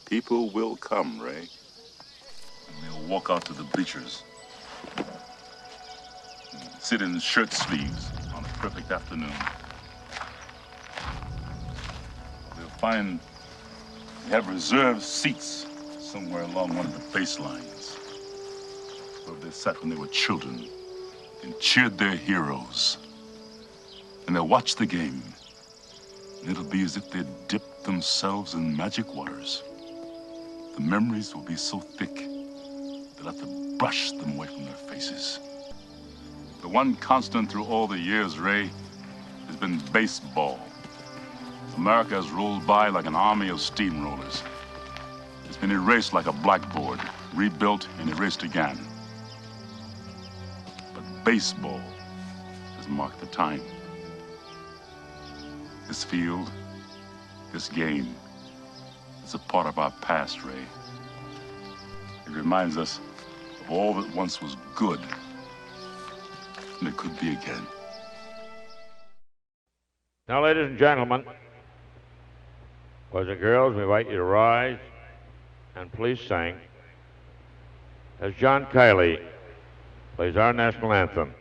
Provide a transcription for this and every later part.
People will come, Ray. And they'll walk out to the bleachers. And sit in shirt sleeves on a perfect afternoon. They'll find they have reserved seats somewhere along one of the baselines where they sat when they were children and cheered their heroes. And they'll watch the game. And it'll be as if they'd dipped themselves in magic waters. The memories will be so thick, they'll have to brush them away from their faces. The one constant through all the years, Ray, has been baseball. America has rolled by like an army of steamrollers. It's been erased like a blackboard, rebuilt and erased again. But baseball has marked the time. This field, this game, is a part of our past, Ray. It reminds us of all that once was good, and it could be again. Now, ladies and gentlemen, boys and girls, we invite you to rise and please sing as John Kiley plays our national anthem.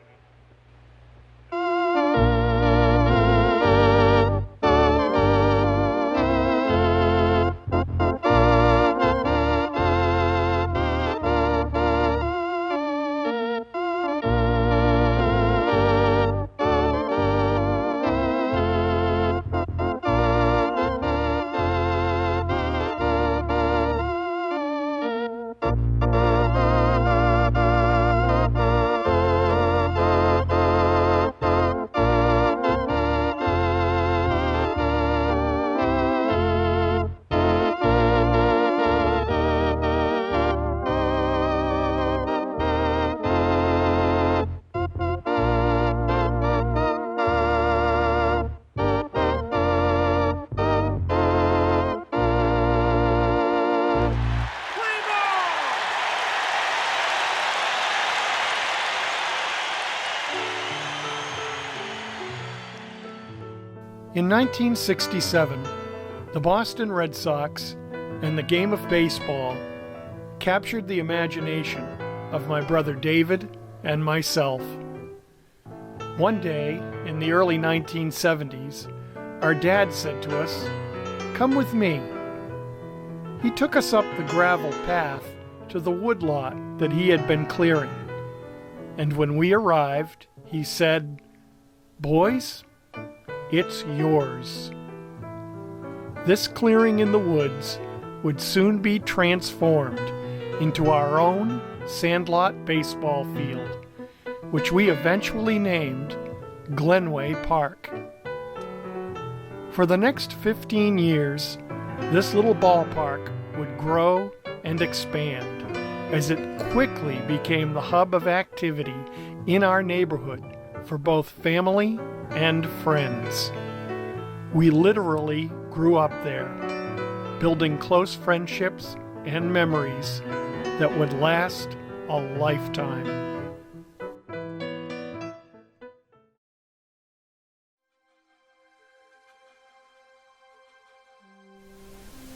In 1967, the Boston Red Sox and the game of baseball captured the imagination of my brother David and myself. One day in the early 1970s, our dad said to us, "Come with me." He took us up the gravel path to the woodlot that he had been clearing. And when we arrived, he said, "Boys, it's yours." This clearing in the woods would soon be transformed into our own Sandlot baseball field, which we eventually named GLENWAY Park. For the next 15 years, this little ballpark would grow and expand as it quickly became the hub of activity in our neighborhood for both family and friends. We literally grew up there, building close friendships and memories that would last a lifetime.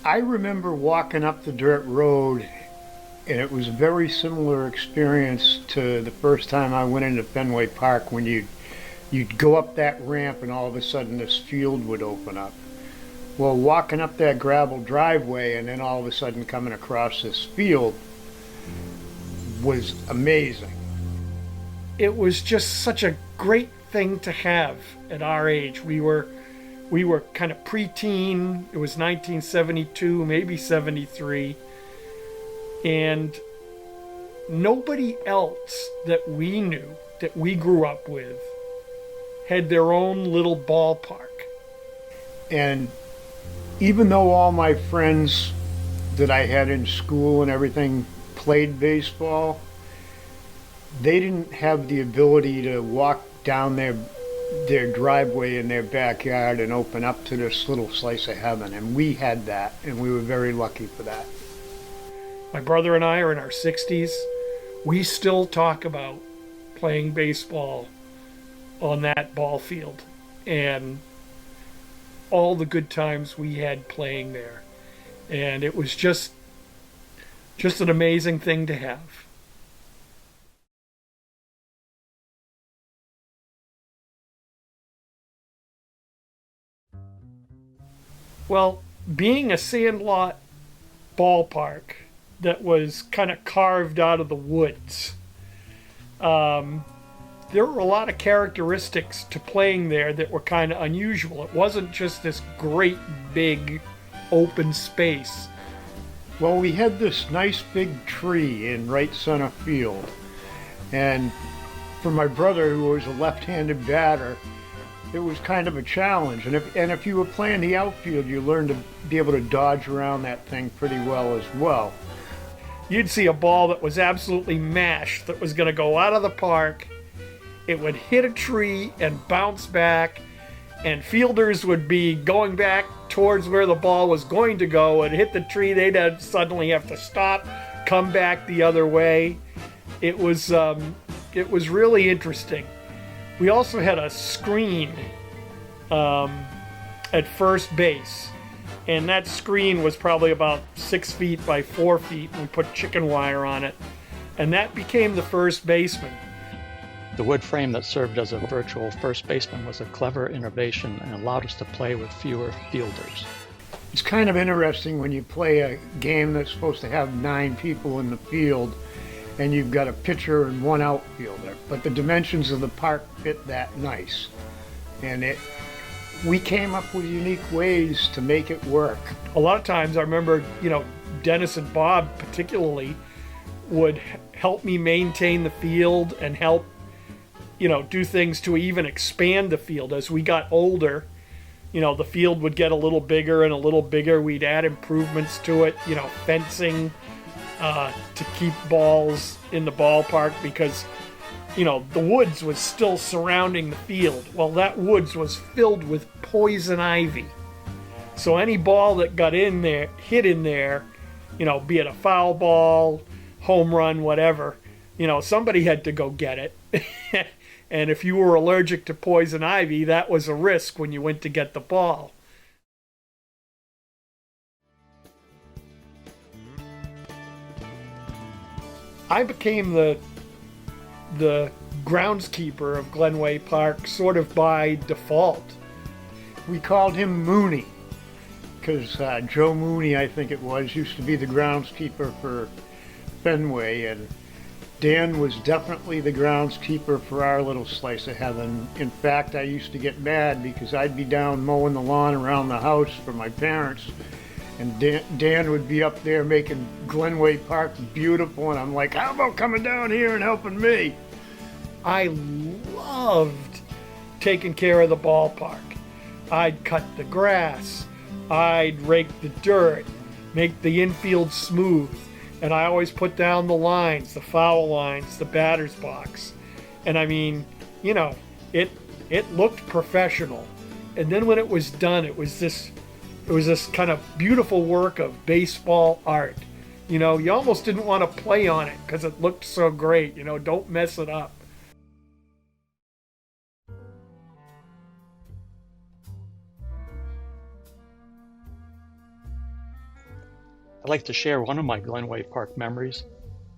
I remember walking up the dirt road, and it was a very similar experience to the first time I went into Fenway Park, when you'd go up that ramp and all of a sudden this field would open up. Well, walking up that gravel driveway and then all of a sudden coming across this field was amazing. It was just such a great thing to have at our age. We were kind of preteen. It was 1972, maybe 73. And nobody else that we knew, that we grew up with, had their own little ballpark. And even though all my friends that I had in school and everything played baseball, they didn't have the ability to walk down their driveway in their backyard and open up to this little slice of heaven. And we had that, and we were very lucky for that. My brother and I are in our 60s. We still talk about playing baseball on that ball field and all the good times we had playing there. And it was just an amazing thing to have. Well, being a Sandlot ballpark that was kind of carved out of the woods, there were a lot of characteristics to playing there that were kind of unusual. It wasn't just this great big open space. Well, we had this nice big tree in right center field, and for my brother, who was a left-handed batter, it was kind of a challenge. And if you were playing the outfield, you learned to be able to dodge around that thing pretty well as well. You'd see a ball that was absolutely mashed that was going to go out of the park. It would hit a tree and bounce back, and fielders would be going back towards where the ball was going to go and hit the tree. They'd suddenly have to stop, come back the other way. It was really interesting. We also had a screen at first base, and that screen was probably about 6 feet by 4 feet, and we put chicken wire on it, and that became the first baseman. The wood frame that served as a virtual first baseman was a clever innovation and allowed us to play with fewer fielders. It's kind of interesting when you play a game that's supposed to have 9 people in the field and you've got a pitcher and 1 outfielder, but the dimensions of the park fit that nice. And we came up with unique ways to make it work. A lot of times I remember, Dennis and Bob particularly would help me maintain the field and help do things to even expand the field. As we got older, the field would get a little bigger and a little bigger. We'd add improvements to it, fencing to keep balls in the ballpark because, the woods was still surrounding the field. Well, that woods was filled with poison ivy. So any ball that got in there, hit in there, be it a foul ball, home run, whatever, somebody had to go get it. And if you were allergic to poison ivy, that was a risk when you went to get the ball. I became the groundskeeper of Glenway Park sort of by default. We called him Mooney because Joe Mooney, I think it was, used to be the groundskeeper for Fenway, and Dan was definitely the groundskeeper for our little slice of heaven. In fact, I used to get mad because I'd be down mowing the lawn around the house for my parents, and Dan would be up there making Glenway Park beautiful, and I'm like, how about coming down here and helping me? I loved taking care of the ballpark. I'd cut the grass, I'd rake the dirt, make the infield smooth, and I always put down the lines, the foul lines, the batter's box. And I mean, it looked professional. And then when it was done, it was this kind of beautiful work of baseball art. You almost didn't want to play on it because it looked so great. Don't mess it up. I'd like to share one of my Glenway Park memories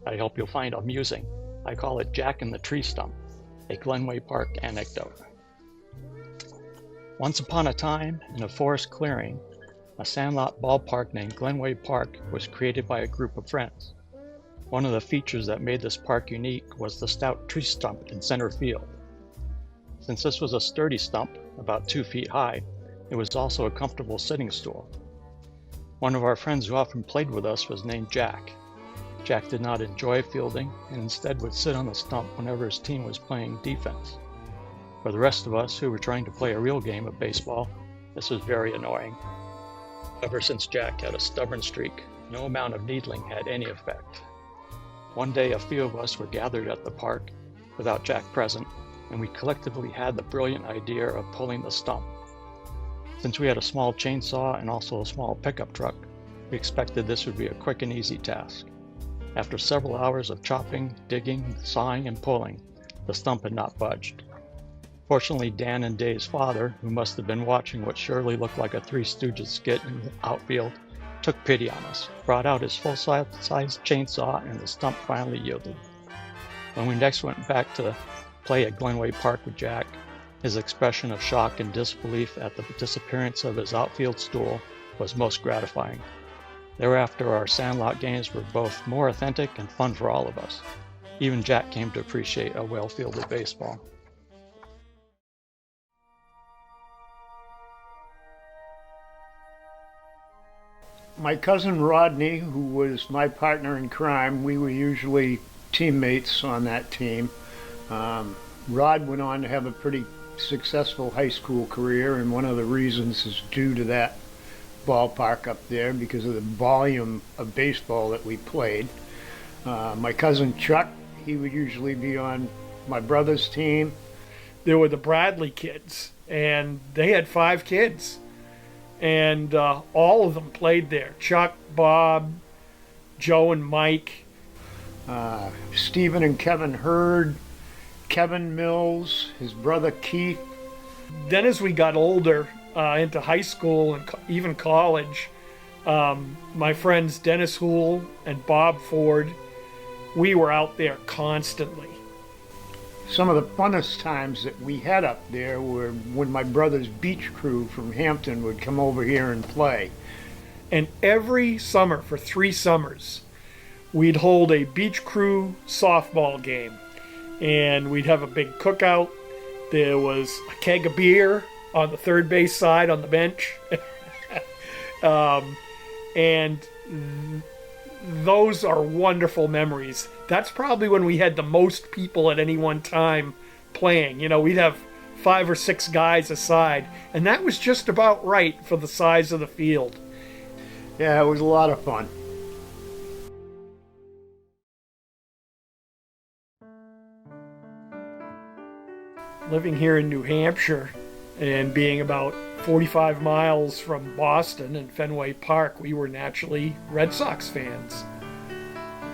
that I hope you'll find amusing. I call it Jack and the Tree Stump, a Glenway Park anecdote. Once upon a time, in a forest clearing, a sandlot ballpark named Glenway Park was created by a group of friends. One of the features that made this park unique was the stout tree stump in center field. Since this was a sturdy stump, about 2 feet high, it was also a comfortable sitting stool. One of our friends who often played with us was named Jack. Jack did not enjoy fielding and instead would sit on the stump whenever his team was playing defense. For the rest of us who were trying to play a real game of baseball, this was very annoying. Ever since Jack had a stubborn streak, no amount of needling had any effect. One day a few of us were gathered at the park without Jack present, and we collectively had the brilliant idea of pulling the stump. Since we had a small chainsaw and also a small pickup truck, we expected this would be a quick and easy task. After several hours of chopping, digging, sawing, and pulling, the stump had not budged. Fortunately, Dan and Dave's father, who must have been watching what surely looked like a Three Stooges skit in the outfield, took pity on us, brought out his full-size chainsaw, and the stump finally yielded. When we next went back to play at Glenway Park with Jack, his expression of shock and disbelief at the disappearance of his outfield stool was most gratifying. Thereafter, our Sandlot games were both more authentic and fun for all of us. Even Jack came to appreciate a well-fielded baseball. My cousin Rodney, who was my partner in crime, we were usually teammates on that team. Rod went on to have a pretty successful high school career, and one of the reasons is due to that ballpark up there because of the volume of baseball that we played. My cousin Chuck, he would usually be on my brother's team. There were the Bradley kids, and they had 5 kids. And all of them played there. Chuck, Bob, Joe and Mike. Stephen and Kevin Hurd, Kevin Mills, his brother Keith. Then as we got older, into high school and even college, my friends Dennis Houle and Bob Ford, we were out there constantly. Some of the funnest times that we had up there were when my brother's beach crew from Hampton would come over here and play. And every summer, for 3 summers, we'd hold a beach crew softball game. And we'd have a big cookout. There was a keg of beer on the third base side on the bench. And those are wonderful memories. That's probably when we had the most people at any one time playing. You know, we'd have 5 or 6 guys aside, and that was just about right for the size of the field. Yeah, it was a lot of fun. Living here in New Hampshire and being about 45 miles from Boston and Fenway Park, we were naturally Red Sox fans.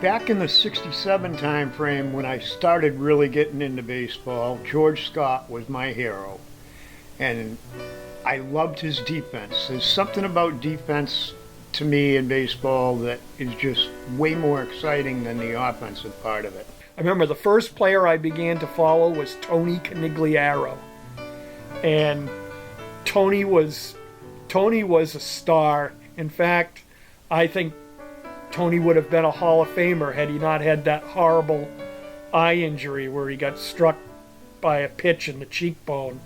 Back in the 67 time frame when I started really getting into baseball, George Scott was my hero. And I loved his defense. There's something about defense to me in baseball that is just way more exciting than the offensive part of it. I remember the first player I began to follow was Tony Conigliaro. And Tony was a star. In fact, I think Tony would have been a Hall of Famer had he not had that horrible eye injury where he got struck by a pitch in the cheekbone.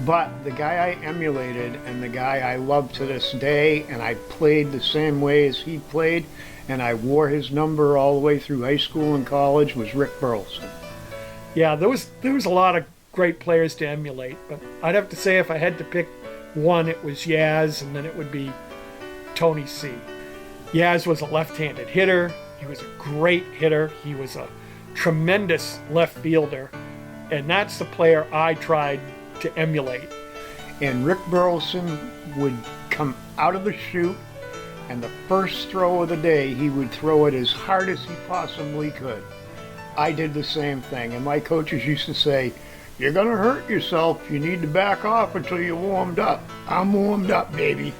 But the guy I emulated and the guy I love to this day, and I played the same way as he played, and I wore his number all the way through high school and college, was Rick Burleson. Yeah, there was a lot of great players to emulate, but I'd have to say if I had to pick one, it was Yaz, and then it would be Tony C. Yaz was a left-handed hitter. He was a great hitter. He was a tremendous left fielder, and that's the player I tried to emulate. And Rick Burleson would come out of the chute, and the first throw of the day, he would throw it as hard as he possibly could. I did the same thing, and my coaches used to say, "You're gonna hurt yourself. You need to back off until you're warmed up." I'm warmed up, baby.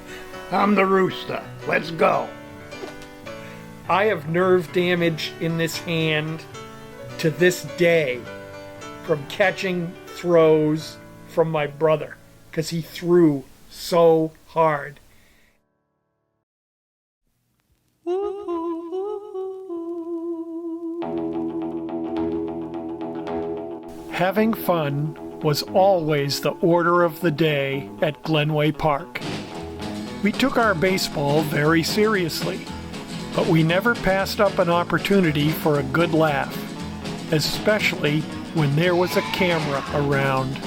I'm the rooster. Let's go. I have nerve damage in this hand to this day from catching throws from my brother because he threw so hard. Having fun was always the order of the day at Glenway Park. We took our baseball very seriously, but we never passed up an opportunity for a good laugh, especially when there was a camera around.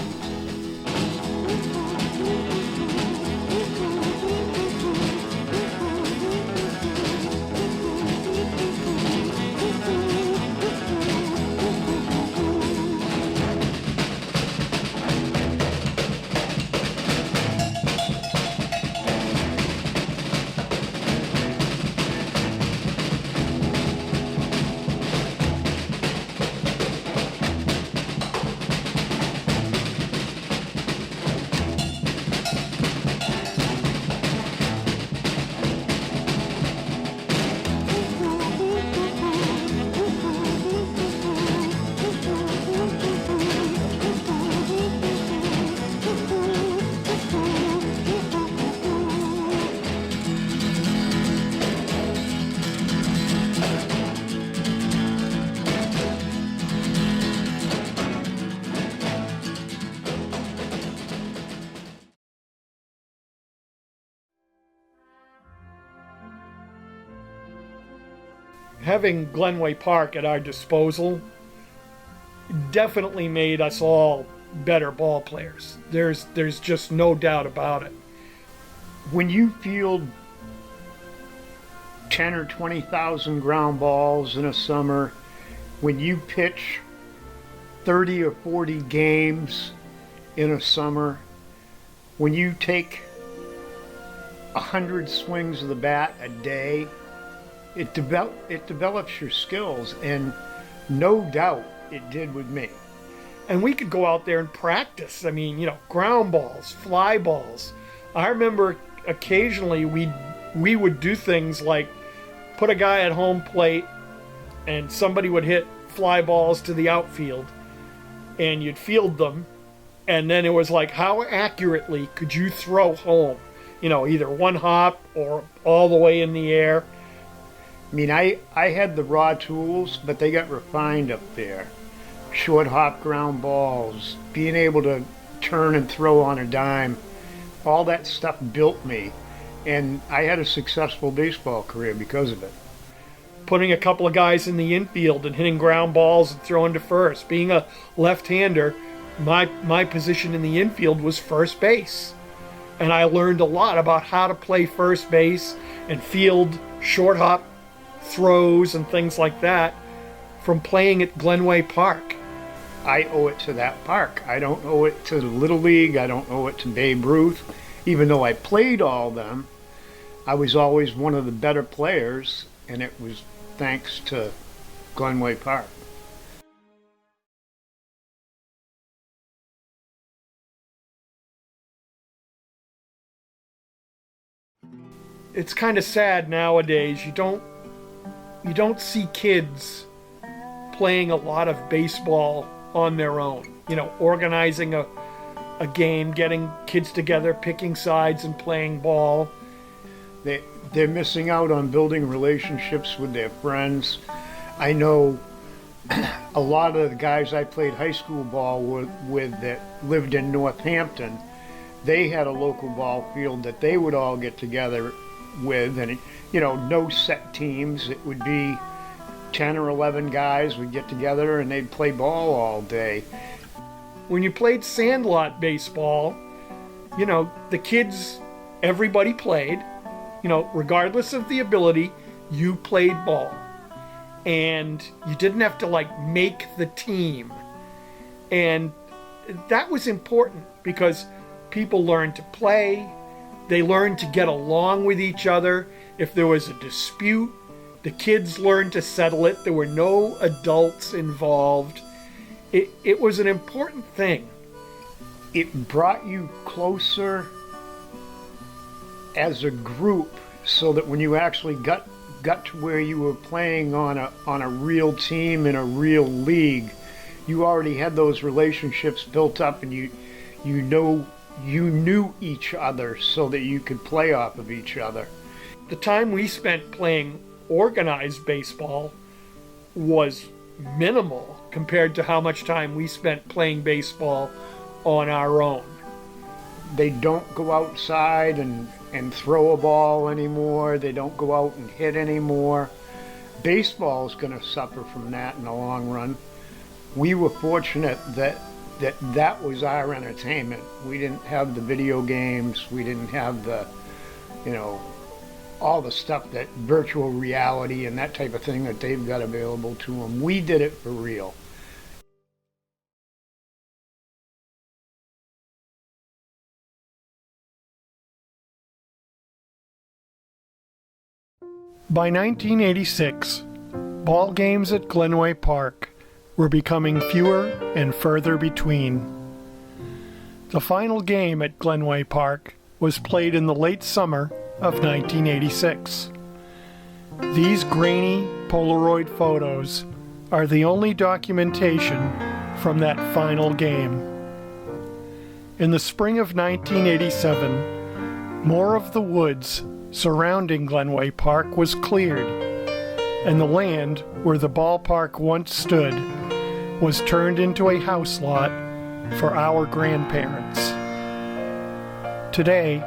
having Glenway Park at our disposal definitely made us all better ball players. There's just no doubt about it. When you field 10 or 20,000 ground balls in a summer, when you pitch 30 or 40 games in a summer, when you take 100 swings of the bat a day, it develops your skills, and no doubt it did with me. And we could go out there and practice. I mean, ground balls, fly balls. I remember occasionally we would do things like put a guy at home plate and somebody would hit fly balls to the outfield and you'd field them, and then it was like, how accurately could you throw home? Either one hop or all the way in the air. I mean, I had the raw tools, but they got refined up there. Short hop ground balls, being able to turn and throw on a dime, all that stuff built me, and I had a successful baseball career because of it. Putting a couple of guys in the infield and hitting ground balls and throwing to first. Being a left-hander, my position in the infield was first base. And I learned a lot about how to play first base and field short hop throws and things like that from playing at Glenway Park. I owe it to that park. I don't owe it to the Little League. I don't owe it to Babe Ruth. Even though I played all of them, I was always one of the better players, and it was thanks to Glenway Park. It's kind of sad nowadays. You don't see kids playing a lot of baseball on their own. Organizing a game, getting kids together, picking sides and playing ball. They're missing out on building relationships with their friends. I know a lot of the guys I played high school ball with that lived in Northampton, they had a local ball field that they would all get together with, and no set teams. It would be 10 or 11 guys would get together and they'd play ball all day. When you played Sandlot baseball, the kids, everybody played. Regardless of the ability, you played ball. And you didn't have to make the team. And that was important because people learned to play. They learned to get along with each other. If there was a dispute, the kids learned to settle it. There were no adults involved. It was an important thing. It brought you closer as a group, so that when you actually got to where you were playing on a real team in a real league, you already had those relationships built up, and you knew each other so that you could play off of each other. The time we spent playing organized baseball was minimal compared to how much time we spent playing baseball on our own. They don't go outside and throw a ball anymore. They don't go out and hit anymore. Baseball is going to suffer from that in the long run. We were fortunate that was our entertainment. We didn't have the video games. We didn't have the, all the stuff that virtual reality and that type of thing that they've got available to them. We did it for real. By 1986, ball games at Glenway Park were becoming fewer and further between. The final game at Glenway Park was played in the late summer of 1986. These grainy Polaroid photos are the only documentation from that final game. In the spring of 1987, more of the woods surrounding Glenway Park was cleared, and the land where the ballpark once stood was turned into a house lot for our grandparents. Today,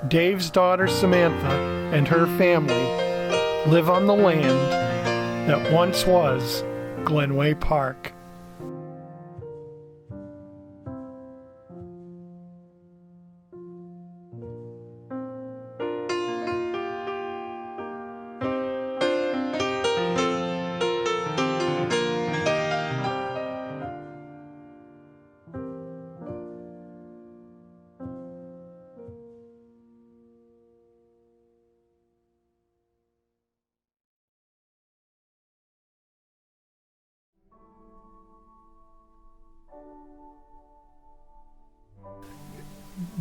Dave's daughter Samantha and her family live on the land that once was Glenway Park.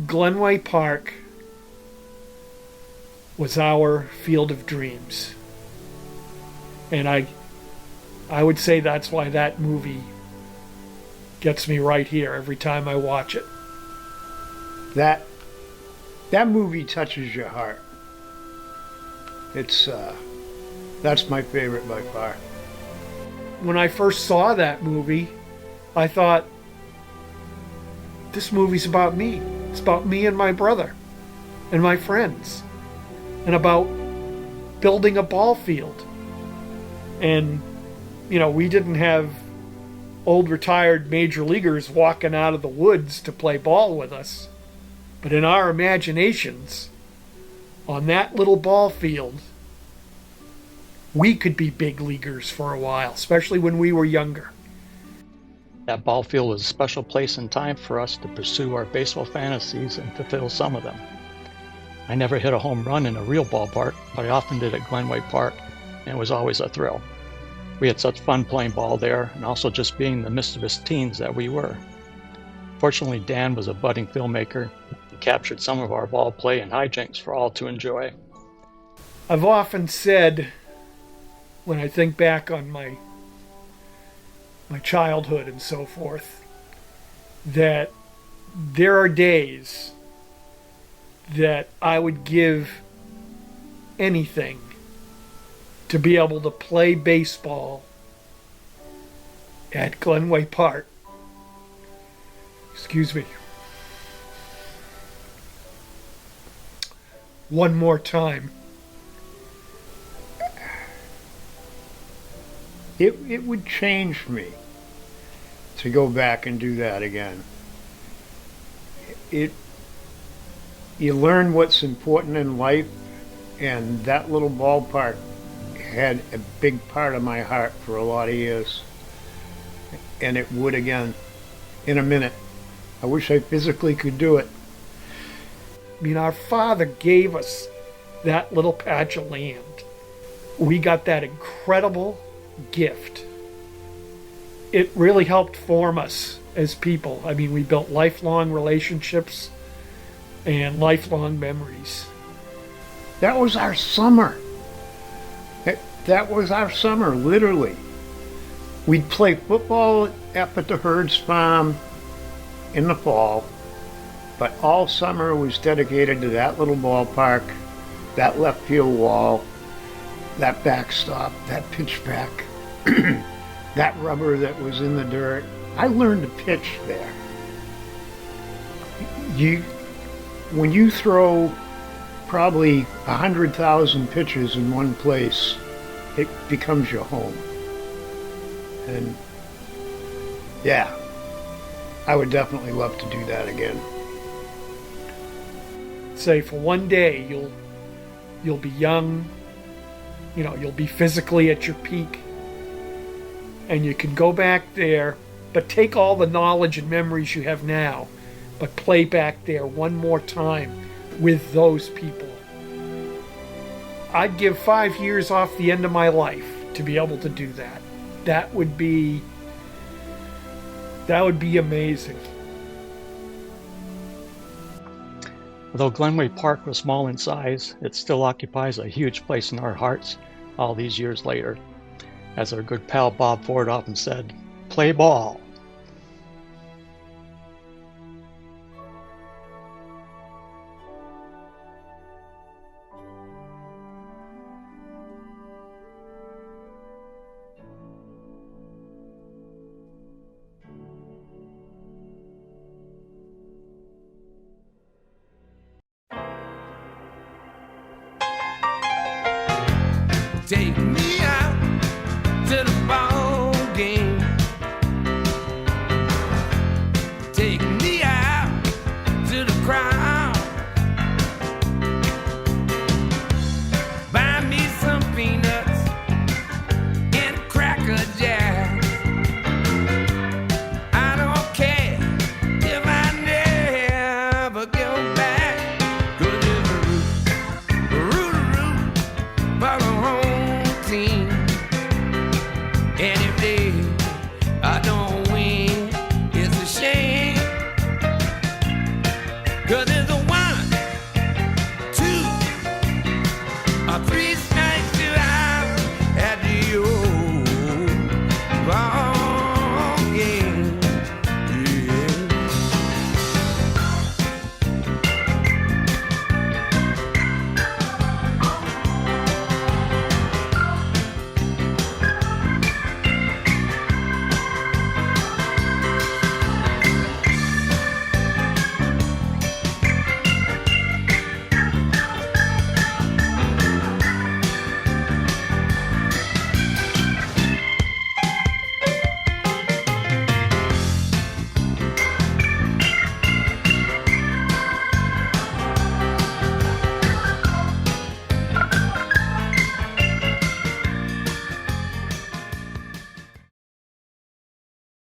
Glenway Park was our field of dreams. And I would say that's why that movie gets me right here every time I watch it. That movie touches your heart. It's that's my favorite by far. When I first saw that movie, I thought, this movie's about me. It's about me and my brother and my friends, and about building a ball field. And, you know, we didn't have old retired major leaguers walking out of the woods to play ball with us. But in our imaginations, on that little ball field, we could be big leaguers for a while, especially when we were younger. That ball field was a special place and time for us to pursue our baseball fantasies and fulfill some of them. I never hit a home run in a real ballpark, but I often did at Glenway Park, and it was always a thrill. We had such fun playing ball there, and also just being the mischievous teens that we were. Fortunately, Dan was a budding filmmaker and captured some of our ball play and hijinks for all to enjoy. I've often said, when I think back on my childhood and so forth, that there are days that I would give anything to be able to play baseball at Glenway Park. Excuse me. One more time. It would change me to go back and do that again. You learn what's important in life, and that little ballpark had a big part of my heart for a lot of years. And it would again in a minute. I wish I physically could do it. I mean, our father gave us that little patch of land. We got that incredible gift. It really helped form us as people. I mean, we built lifelong relationships and lifelong memories. That was our summer. That was our summer, literally. We'd play football up at the Herd's Farm in the fall, but all summer was dedicated to that little ballpark, that left field wall, that backstop, that pitchback, that rubber that was in the dirt. I learned to pitch there. When you throw probably 100,000 pitches in one place, it becomes your home. And yeah, I would definitely love to do that again. Say for one day you'll be young, you know, you'll be physically at your peak, and you can go back there, but take all the knowledge and memories you have now, but play back there one more time with those people. I'd give 5 years off the end of my life to be able to do that. That would be amazing. Although Glenway Park was small in size, it still occupies a huge place in our hearts all these years later. As our good pal Bob Ford often said, play ball.